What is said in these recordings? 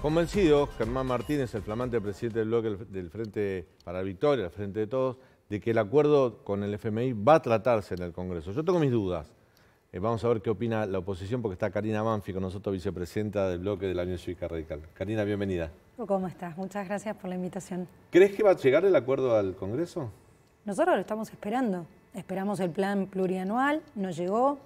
Convencido, Germán Martínez, el flamante presidente del bloque del Frente para la Victoria, el Frente de Todos, de que el acuerdo con el FMI va a tratarse en el Congreso. Yo tengo mis dudas. Vamos a ver qué opina la oposición, porque está Karina Banfi con nosotros, vicepresidenta del bloque de la Unión Cívica Radical. Karina, bienvenida. ¿Cómo estás? Muchas gracias por la invitación. ¿Crees que va a llegar el acuerdo al Congreso? Nosotros lo estamos esperando. Esperamos el plan plurianual, no llegó.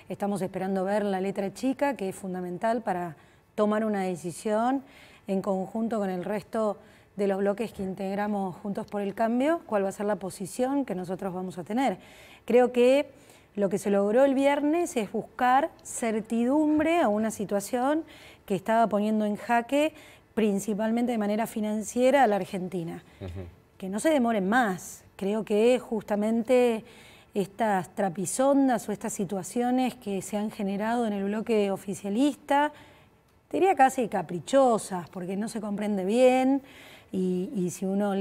Estamos esperando ver la letra chica, que es fundamental para tomar una decisión en conjunto con el resto de los bloques que integramos Juntos por el Cambio, cuál va a ser la posición que nosotros vamos a tener. Creo que lo que se logró el viernes es buscar certidumbre a una situación que estaba poniendo en jaque principalmente de manera financiera a la Argentina. Que no se demoren más. Creo que justamente estas trapisondas o estas situaciones que se han generado en el bloque oficialista, diría casi caprichosas, porque no se comprende bien, y si uno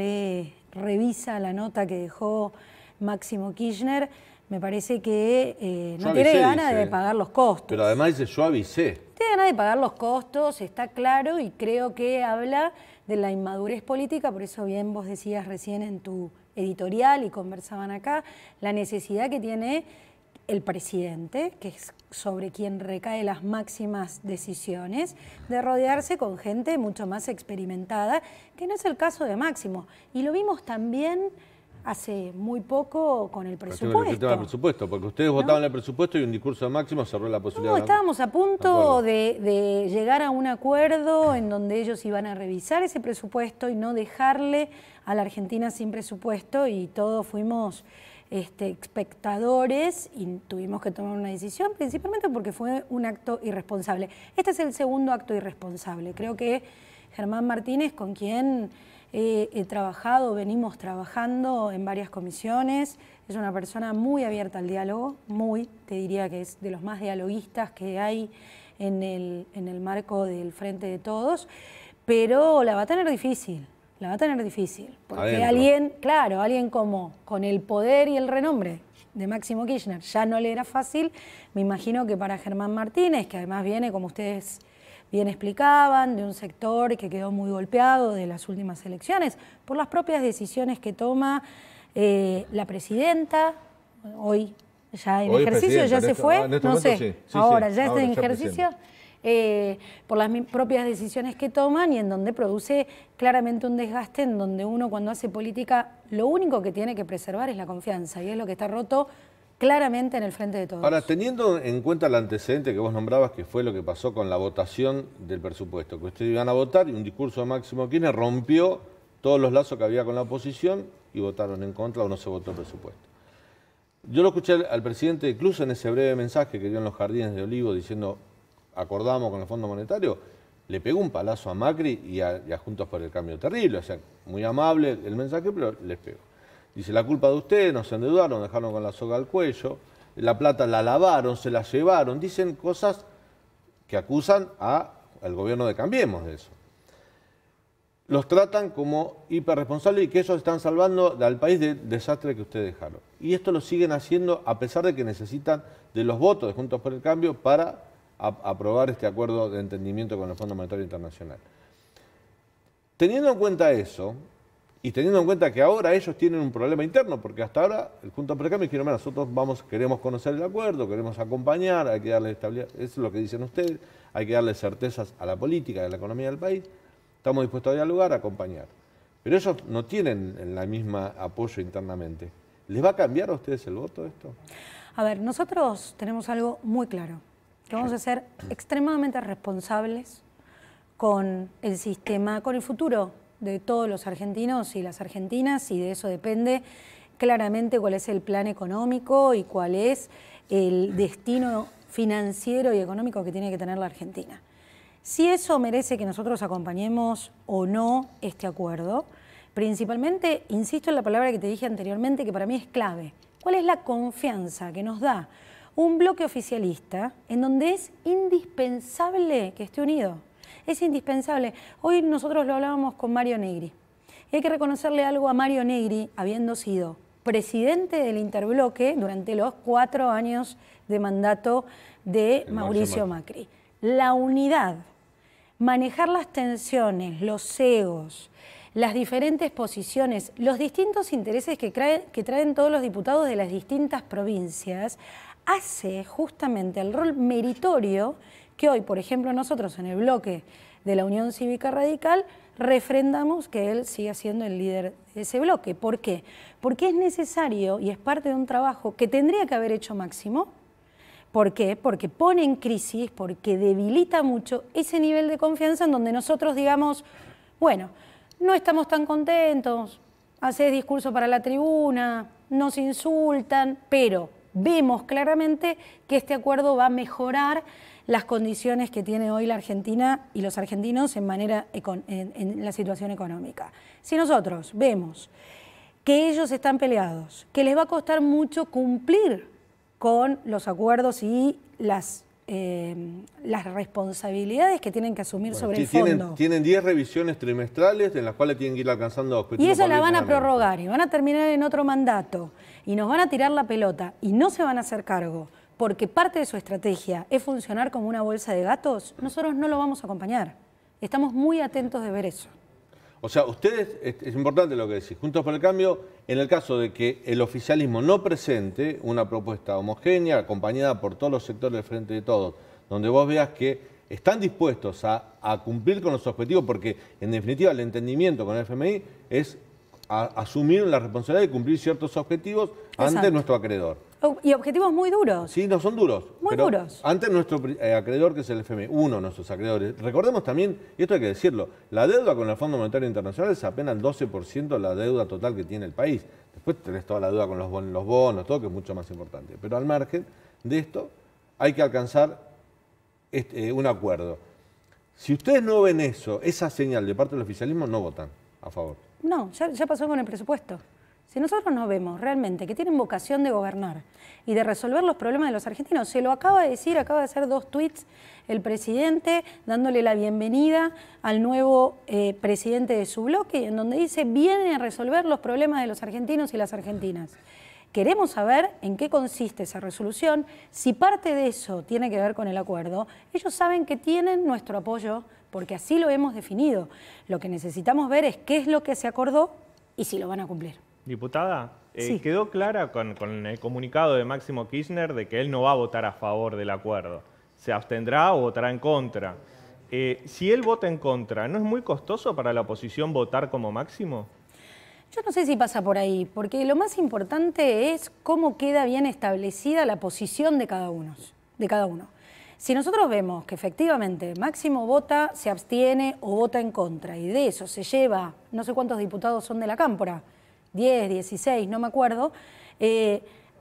revisa la nota que dejó Máximo Kirchner, me parece que no tiene ganas de pagar los costos. Pero además dice, yo avisé. Tiene ganas de pagar los costos, está claro, y creo que habla de la inmadurez política, por eso bien vos decías recién en tu editorial y conversaban acá, la necesidad que tiene el presidente, que es sobre quien recae las máximas decisiones, de rodearse con gente mucho más experimentada, que no es el caso de Máximo. Y lo vimos también hace muy poco con el presupuesto. El tema del presupuesto, porque ustedes votaban el presupuesto y un discurso de Máximo cerró la posibilidad. No, estábamos a punto de llegar a un acuerdo en donde ellos iban a revisar ese presupuesto y no dejarle a la Argentina sin presupuesto, y todos fuimos espectadores y tuvimos que tomar una decisión, principalmente porque fue un acto irresponsable. Este es el segundo acto irresponsable. Creo que Germán Martínez, con quien he trabajado, venimos trabajando en varias comisiones, es una persona muy abierta al diálogo, te diría que es de los más dialoguistas que hay en el marco del Frente de Todos, pero la va a tener difícil. La va a tener difícil, porque alguien como con el poder y el renombre de Máximo Kirchner ya no le era fácil. Me imagino que para Germán Martínez, que además viene, como ustedes bien explicaban, de un sector que quedó muy golpeado de las últimas elecciones, por las propias decisiones que toma la presidenta, hoy ya en ejercicio, ya se fue, no sé, ahora ya está en ejercicio, por las propias decisiones que toman, y en donde produce claramente un desgaste, en donde uno cuando hace política lo único que tiene que preservar es la confianza, y es lo que está roto claramente en el Frente de Todos. Ahora, teniendo en cuenta el antecedente que vos nombrabas, que fue lo que pasó con la votación del presupuesto, que ustedes iban a votar y un discurso de Máximo Kirchner rompió todos los lazos que había con la oposición y votaron en contra o no se votó el presupuesto. Yo lo escuché al presidente, incluso en ese breve mensaje que dio en los Jardines de Olivos diciendo acordamos con el Fondo Monetario, le pegó un palazo a Macri y a Juntos por el Cambio terrible, o sea, muy amable el mensaje, pero les pegó. Dice, la culpa de ustedes, nos endeudaron, dejaron con la soga al cuello, la plata la lavaron, se la llevaron, dicen cosas que acusan al gobierno de Cambiemos de eso. Los tratan como hiperresponsables y que ellos están salvando al país del desastre que ustedes dejaron. Y esto lo siguen haciendo a pesar de que necesitan de los votos de Juntos por el Cambio para aprobar este acuerdo de entendimiento con el Fondo Monetario Internacional. Teniendo en cuenta eso, y teniendo en cuenta que ahora ellos tienen un problema interno, porque hasta ahora el Juntos por el Cambio dijeron, nosotros queremos conocer el acuerdo, queremos acompañar, hay que darle estabilidad, eso es lo que dicen ustedes, hay que darle certezas a la política, a la economía del país, estamos dispuestos a dialogar, a acompañar. Pero ellos no tienen la misma apoyo internamente. ¿Les va a cambiar a ustedes el voto esto? A ver, nosotros tenemos algo muy claro, que vamos a ser extremadamente responsables con el sistema, con el futuro de todos los argentinos y las argentinas, y de eso depende claramente cuál es el plan económico y cuál es el destino financiero y económico que tiene que tener la Argentina. Si eso merece que nosotros acompañemos o no este acuerdo, principalmente, insisto en la palabra que te dije anteriormente, que para mí es clave. ¿Cuál es la confianza que nos da un bloque oficialista en donde es indispensable que esté unido? Es indispensable. Hoy nosotros lo hablábamos con Mario Negri. Y hay que reconocerle algo a Mario Negri, habiendo sido presidente del Interbloque durante los 4 años de mandato de Mauricio Macri. La unidad manejar las tensiones, los egos, las diferentes posiciones, los distintos intereses que traen todos los diputados de las distintas provincias, hace justamente el rol meritorio que hoy, por ejemplo, nosotros en el bloque de la Unión Cívica Radical refrendamos que él siga siendo el líder de ese bloque. ¿Por qué? Porque es necesario y es parte de un trabajo que tendría que haber hecho Máximo. ¿Por qué? Porque pone en crisis, porque debilita mucho ese nivel de confianza en donde nosotros digamos, bueno, no estamos tan contentos, haces discurso para la tribuna, nos insultan, pero vemos claramente que este acuerdo va a mejorar las condiciones que tiene hoy la Argentina y los argentinos en la situación económica. Si nosotros vemos que ellos están peleados, que les va a costar mucho cumplir con los acuerdos y las responsabilidades que tienen que asumir sobre el fondo. Tienen 10 revisiones trimestrales en las cuales tienen que ir alcanzando objetivos. Y eso la van a prorrogar y van a terminar en otro mandato y nos van a tirar la pelota y no se van a hacer cargo porque parte de su estrategia es funcionar como una bolsa de gatos. Nosotros no lo vamos a acompañar. Estamos muy atentos de ver eso. O sea, ustedes, es importante lo que decís, Juntos por el Cambio, en el caso de que el oficialismo no presente una propuesta homogénea, acompañada por todos los sectores del Frente de Todos, donde vos veas que están dispuestos a cumplir con los objetivos, porque en definitiva el entendimiento con el FMI es asumir la responsabilidad de cumplir ciertos objetivos ante nuestro acreedor. Y objetivos muy duros. Sí, no son duros. Muy duros. Ante nuestro acreedor, que es el FMI, uno de nuestros acreedores. Recordemos también, y esto hay que decirlo, la deuda con el Fondo Monetario Internacional es apenas el 12% de la deuda total que tiene el país. Después tenés toda la deuda con los bonos, todo, que es mucho más importante. Pero al margen de esto, hay que alcanzar un acuerdo. Si ustedes no ven eso, esa señal de parte del oficialismo, no votan a favor. No, ya pasó con el presupuesto. Si nosotros no vemos realmente que tienen vocación de gobernar y de resolver los problemas de los argentinos, se lo acaba de decir, acaba de hacer 2 tweets el presidente dándole la bienvenida al nuevo presidente de su bloque, en donde dice, viene a resolver los problemas de los argentinos y las argentinas. Queremos saber en qué consiste esa resolución, si parte de eso tiene que ver con el acuerdo. Ellos saben que tienen nuestro apoyo porque así lo hemos definido. Lo que necesitamos ver es qué es lo que se acordó y si lo van a cumplir. Diputada, sí. Quedó clara con el comunicado de Máximo Kirchner de que él no va a votar a favor del acuerdo. Se abstendrá o votará en contra. Si él vota en contra, ¿no es muy costoso para la oposición votar como Máximo? Yo no sé si pasa por ahí, porque lo más importante es cómo queda bien establecida la posición de cada uno. Si nosotros vemos que efectivamente Máximo vota, se abstiene o vota en contra, y de eso se lleva, no sé cuántos diputados son de la Cámpora, 10, 16, no me acuerdo,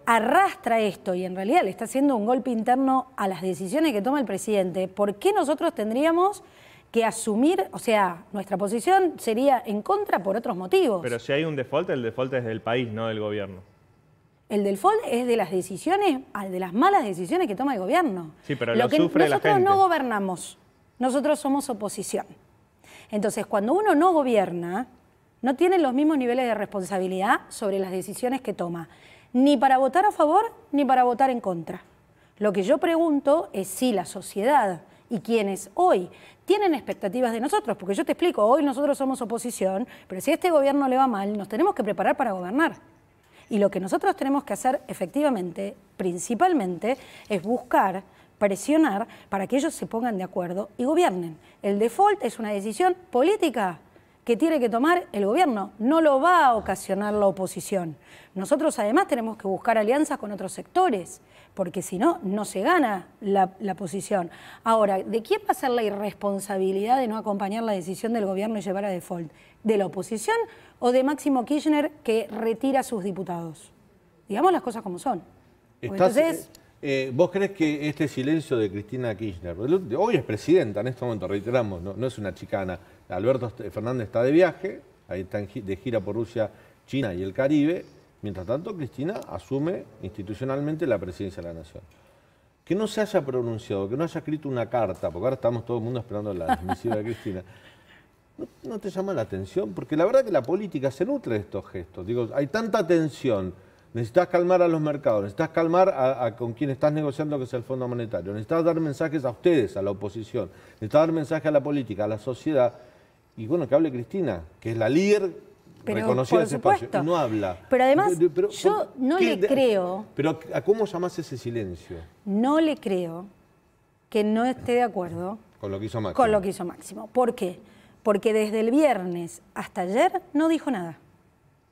arrastra esto y en realidad le está haciendo un golpe interno a las decisiones que toma el presidente, ¿por qué nosotros tendríamos que asumir, o sea, nuestra posición sería en contra por otros motivos? Pero si hay un default, el default es del país, no del gobierno. El default es de las decisiones, de las malas decisiones que toma el gobierno. Sí, pero lo sufre la gente. Nosotros no gobernamos, nosotros somos oposición. Entonces, cuando uno no gobierna, no tiene los mismos niveles de responsabilidad sobre las decisiones que toma, ni para votar a favor ni para votar en contra. Lo que yo pregunto es si la sociedad y quienes hoy tienen expectativas de nosotros, porque yo te explico, hoy nosotros somos oposición, pero si a este gobierno le va mal, nos tenemos que preparar para gobernar. Y lo que nosotros tenemos que hacer efectivamente, principalmente, es buscar, presionar para que ellos se pongan de acuerdo y gobiernen. El default es una decisión política que tiene que tomar el gobierno, no lo va a ocasionar la oposición. Nosotros además tenemos que buscar alianzas con otros sectores, porque si no, no se gana la posición. Ahora, ¿de quién va a ser la irresponsabilidad de no acompañar la decisión del gobierno y llevar a default? ¿De la oposición o de Máximo Kirchner que retira a sus diputados? Digamos las cosas como son. Entonces, ¿vos crees que este silencio de Cristina Kirchner, hoy es presidenta en este momento, reiteramos, no es una chicana, Alberto Fernández está de viaje, ahí está de gira por Rusia, China y el Caribe, mientras tanto Cristina asume institucionalmente la presidencia de la Nación. Que no se haya pronunciado, que no haya escrito una carta, porque ahora estamos todo el mundo esperando la misiva de Cristina, ¿no te llama la atención? Porque la verdad que la política se nutre de estos gestos. Digo, hay tanta tensión necesitas calmar a los mercados, necesitas calmar con quien estás negociando, que es el Fondo Monetario, necesitas dar mensajes a ustedes, a la oposición, necesitas dar mensajes a la política, a la sociedad, y bueno, que hable Cristina, que es la líder reconocida de ese espacio, y no habla. Pero además, yo no le creo... Pero ¿a cómo llamás ese silencio? No le creo que no esté de acuerdo con lo que hizo Máximo. Con lo que hizo Máximo. ¿Por qué? Porque desde el viernes hasta ayer no dijo nada.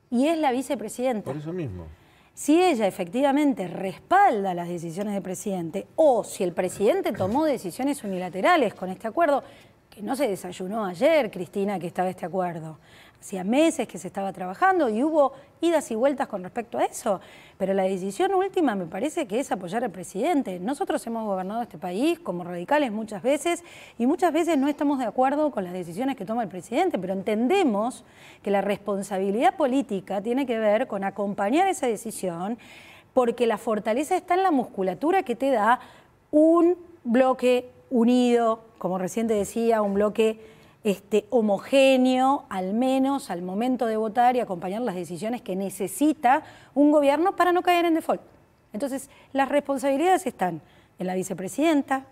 Y es la vicepresidenta. Por eso mismo. Si ella efectivamente respalda las decisiones del presidente, o si el presidente tomó decisiones unilaterales con este acuerdo, que no se desayunó ayer, Cristina, que estaba este acuerdo. Hacía meses que se estaba trabajando y hubo idas y vueltas con respecto a eso, pero la decisión última me parece que es apoyar al presidente. Nosotros hemos gobernado este país como radicales muchas veces y muchas veces no estamos de acuerdo con las decisiones que toma el presidente, pero entendemos que la responsabilidad política tiene que ver con acompañar esa decisión, porque la fortaleza está en la musculatura que te da un bloque unido, como recién te decía, un bloque homogéneo, al menos al momento de votar y acompañar las decisiones que necesita un gobierno para no caer en default. Entonces, las responsabilidades están en la vicepresidenta,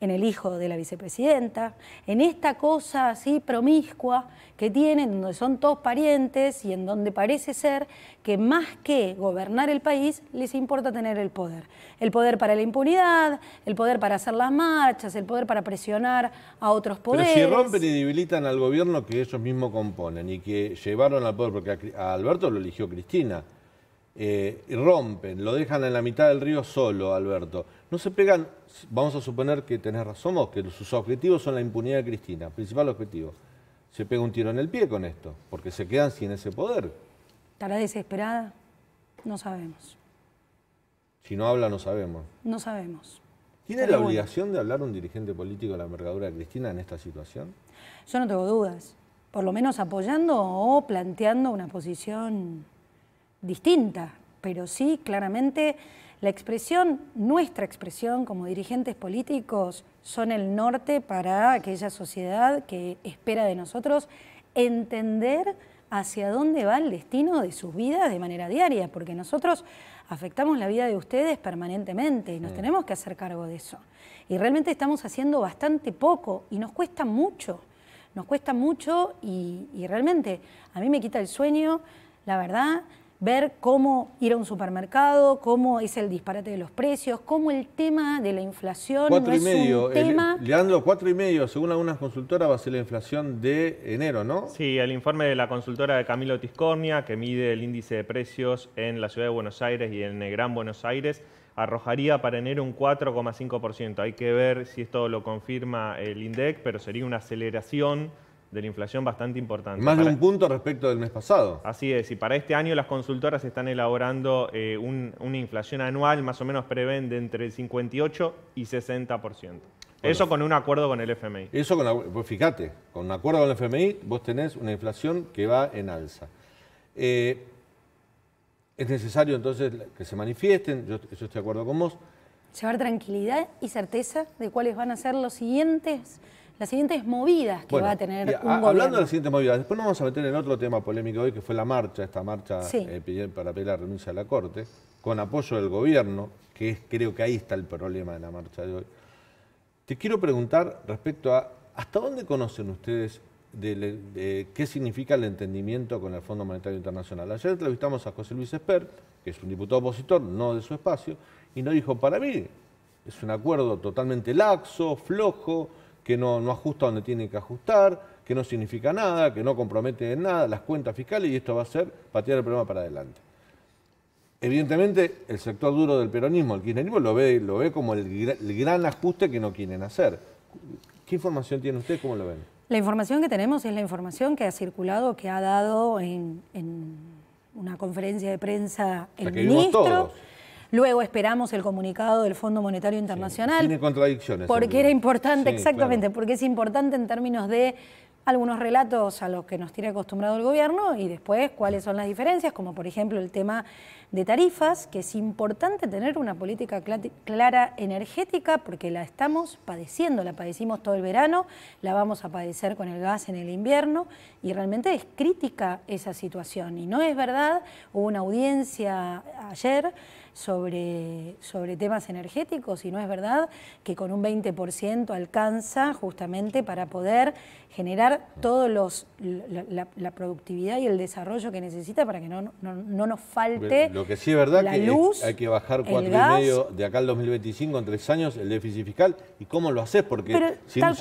en el hijo de la vicepresidenta, en esta cosa así promiscua que tienen, donde son todos parientes y en donde parece ser que más que gobernar el país, les importa tener el poder. El poder para la impunidad, el poder para hacer las marchas, el poder para presionar a otros poderes. Pero si rompen y debilitan al gobierno que ellos mismos componen y que llevaron al poder, porque a Alberto lo eligió Cristina, y rompen, lo dejan en la mitad del río solo, Alberto. No se pegan, vamos a suponer que tenés razón vos, que sus objetivos son la impunidad de Cristina, principal objetivo. Se pega un tiro en el pie con esto, porque se quedan sin ese poder. ¿Estará desesperada? No sabemos. Si no habla, no sabemos. No sabemos. ¿Tiene la obligación de hablar un dirigente político de la envergadura de Cristina en esta situación? Yo no tengo dudas. Por lo menos apoyando o planteando una posición distinta, pero sí, claramente, la expresión, nuestra expresión como dirigentes políticos son el norte para aquella sociedad que espera de nosotros entender hacia dónde va el destino de sus vidas de manera diaria, porque nosotros afectamos la vida de ustedes permanentemente y nos tenemos que hacer cargo de eso. Y realmente estamos haciendo bastante poco y nos cuesta mucho y realmente a mí me quita el sueño, la verdad, ver cómo ir a un supermercado, cómo es el disparate de los precios, cómo el tema de la inflación no es un tema... Leandro, 4,5, según algunas consultoras, va a ser la inflación de enero, ¿no? Sí, el informe de la consultora de Camilo Tiscornia, que mide el índice de precios en la ciudad de Buenos Aires y en el Gran Buenos Aires, arrojaría para enero un 4,5%. Hay que ver si esto lo confirma el INDEC, pero sería una aceleración de la inflación bastante importante. Más de un punto respecto del mes pasado. Así es, y para este año las consultoras están elaborando una inflación anual, más o menos prevén de entre el 58 y 60%. Bueno, eso con un acuerdo con el FMI. Eso pues fíjate, con un acuerdo con el FMI vos tenés una inflación que va en alza. Es necesario entonces que se manifiesten, yo estoy de acuerdo con vos. Llevar tranquilidad y certeza de cuáles van a ser las siguientes movidas que va a tener un gobierno. Hablando de las siguientes movidas, después nos vamos a meter en otro tema polémico hoy, que fue la marcha, esta marcha sí, para pedir la renuncia a la Corte, con apoyo del gobierno, creo que ahí está el problema de la marcha de hoy. Te quiero preguntar respecto a, ¿hasta dónde conocen ustedes de qué significa el entendimiento con el Fondo Monetario Internacional? Ayer entrevistamos a José Luis Espert, que es un diputado opositor, no de su espacio, y nos dijo, para mí es un acuerdo totalmente laxo, flojo, que no ajusta donde tiene que ajustar, que no significa nada, que no compromete en nada las cuentas fiscales y esto va a ser patear el problema para adelante. Evidentemente, el sector duro del peronismo, el kirchnerismo, lo ve como el gran ajuste que no quieren hacer. ¿Qué información tiene usted? ¿Cómo lo ven? La información que tenemos es la información que ha circulado, que ha dado en una conferencia de prensa el ministro. Luego esperamos el comunicado del Fondo Monetario Internacional. Sí, tiene contradicciones. Porque era importante, sí, exactamente, claro, porque es importante en términos de algunos relatos a los que nos tiene acostumbrado el gobierno y después cuáles son las diferencias, como por ejemplo el tema de tarifas, que es importante tener una política clara energética porque la estamos padeciendo, la padecimos todo el verano, la vamos a padecer con el gas en el invierno y realmente es crítica esa situación. Y no es verdad, hubo una audiencia ayer sobre temas energéticos y no es verdad que con un 20% alcanza justamente para poder generar todos la productividad y el desarrollo que necesita para que no nos falte. Lo que sí es verdad la que luz, hay que bajar 4,5 de acá al 2025 en 3 años el déficit fiscal. ¿Y cómo lo haces? Porque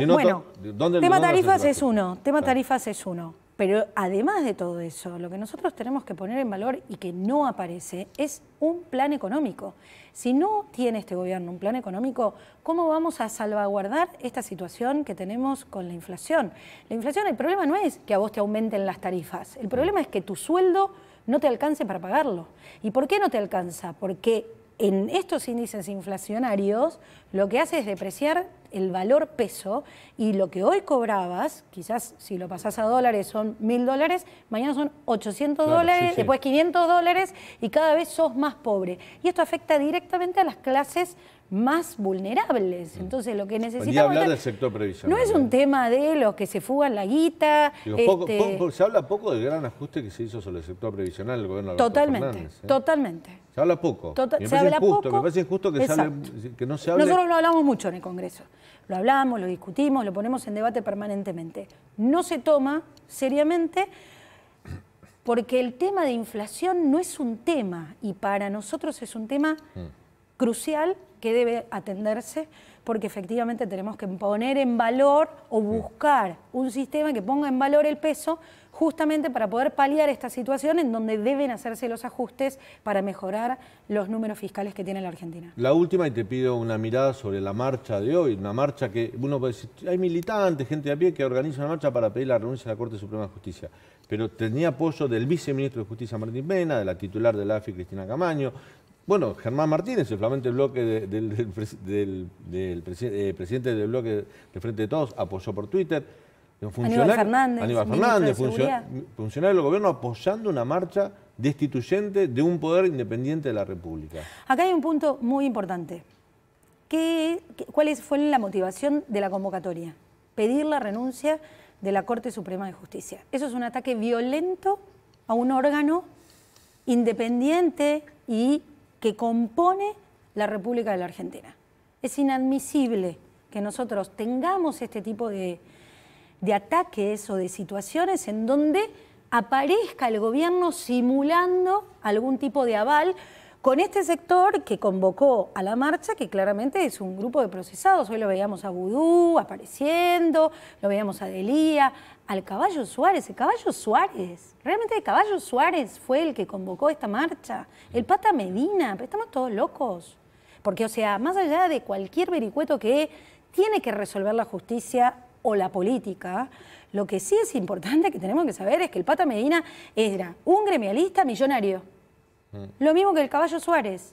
bueno, ¿dónde tema tarifas es uno, tarifas es uno. Pero además de todo eso, lo que nosotros tenemos que poner en valor y que no aparece es un plan económico. Si no tiene este gobierno un plan económico, ¿cómo vamos a salvaguardar esta situación que tenemos con la inflación? La inflación, el problema no es que a vos te aumenten las tarifas, el problema es que tu sueldo no te alcance para pagarlo. ¿Y por qué no te alcanza? Porque en estos índices inflacionarios lo que hace es depreciar el valor peso y lo que hoy cobrabas, quizás si lo pasás a dólares son $1.000, mañana son $800, después $500 y cada vez sos más pobre. Y esto afecta directamente a las clases más vulnerables. Entonces lo que necesitamos hablar del sector previsional. No es un tema de los que se fugan la guita. Se habla poco del gran ajuste que se hizo sobre el sector previsional del gobierno de Alberto Fernández. Totalmente. Se habla poco. Me parece injusto que no se hable. Nosotros lo hablamos mucho en el Congreso. Lo hablamos, lo discutimos, lo ponemos en debate permanentemente. No se toma seriamente porque el tema de inflación no es un tema y para nosotros es un tema crucial que debe atenderse porque efectivamente tenemos que poner en valor o buscar un sistema que ponga en valor el peso justamente para poder paliar esta situación en donde deben hacerse los ajustes para mejorar los números fiscales que tiene la Argentina. La última, y te pido una mirada sobre la marcha de hoy, una marcha que uno puede decir, hay militantes, gente de a pie que organiza una marcha para pedir la renuncia de la Corte Suprema de Justicia, pero tenía apoyo del viceministro de Justicia Martín Pena, de la titular de la AFI Cristina Camaño, bueno, Germán Martínez, el flamante bloque del presidente del bloque de Frente de Todos, apoyó por Twitter. Aníbal Fernández, funcionario del gobierno apoyando una marcha destituyente de un poder independiente de la República. Acá hay un punto muy importante. ¿Cuál fue la motivación de la convocatoria? Pedir la renuncia de la Corte Suprema de Justicia. Eso es un ataque violento a un órgano independiente y que compone la República de la Argentina. Es inadmisible que nosotros tengamos este tipo de ataques o de situaciones en donde aparezca el gobierno simulando algún tipo de aval con este sector que convocó a la marcha, que claramente es un grupo de procesados. Hoy lo veíamos a Vudú apareciendo, lo veíamos a Delía, al Caballo Suárez. El Caballo Suárez, realmente el Caballo Suárez fue el que convocó esta marcha. El Pata Medina, pero estamos todos locos. Porque, o sea, más allá de cualquier vericueto que tiene que resolver la justicia o la política, lo que sí es importante que tenemos que saber es que el Pata Medina era un gremialista millonario. Lo mismo que el Caballo Suárez.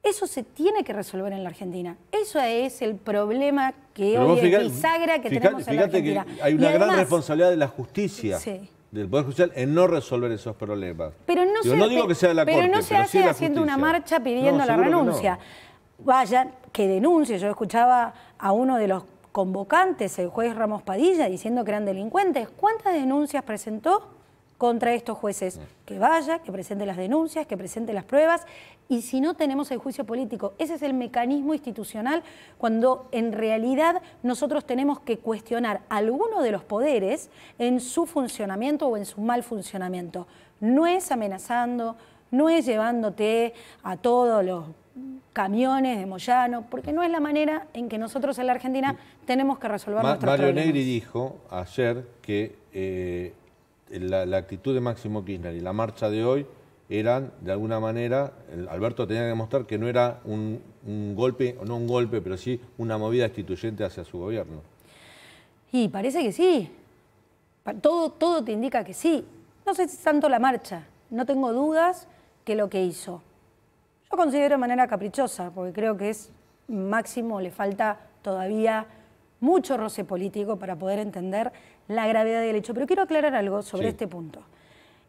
Eso se tiene que resolver en la Argentina. Eso es el problema que hoy es bisagra que tenemos en la Argentina. Que hay una gran responsabilidad de la justicia, del Poder Judicial, en no resolver esos problemas. Pero no digo que sea de la Corte, pero no se hace haciendo una marcha pidiendo la renuncia. Vayan, que denuncie. Yo escuchaba a uno de los convocantes, el juez Ramos Padilla, diciendo que eran delincuentes. ¿Cuántas denuncias presentó contra estos jueces? Que vaya, que presente las denuncias, que presente las pruebas, y si no tenemos el juicio político, ese es el mecanismo institucional cuando en realidad nosotros tenemos que cuestionar alguno de los poderes en su funcionamiento o en su mal funcionamiento. No es amenazando, no es llevándote a todos los camiones de Moyano, porque no es la manera en que nosotros en la Argentina tenemos que resolver nuestros problemas. Mario Negri dijo ayer que la actitud de Máximo Kirchner y la marcha de hoy eran, de alguna manera, Alberto tenía que demostrar que no era un golpe, o no un golpe, pero sí una movida destituyente hacia su gobierno. Y parece que sí. Todo te indica que sí. No sé si es tanto la marcha, no tengo dudas que lo que hizo. Yo considero de manera caprichosa, porque creo que Máximo le falta todavía mucho roce político para poder entender la gravedad del hecho. Pero quiero aclarar algo sobre este punto.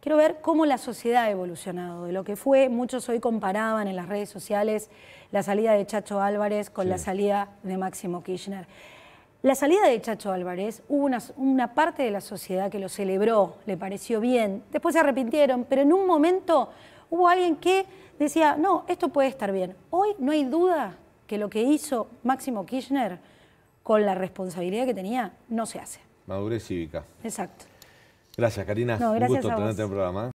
Quiero ver cómo la sociedad ha evolucionado, de lo que fue, muchos hoy comparaban en las redes sociales la salida de Chacho Álvarez con la salida de Máximo Kirchner. La salida de Chacho Álvarez, hubo una parte de la sociedad que lo celebró, le pareció bien, después se arrepintieron, pero en un momento hubo alguien que decía, no, esto puede estar bien. Hoy no hay duda que lo que hizo Máximo Kirchner con la responsabilidad que tenía, no se hace. Madurez cívica. Exacto. Gracias, Karina. No, gracias un gusto a vos. tenerte en el programa.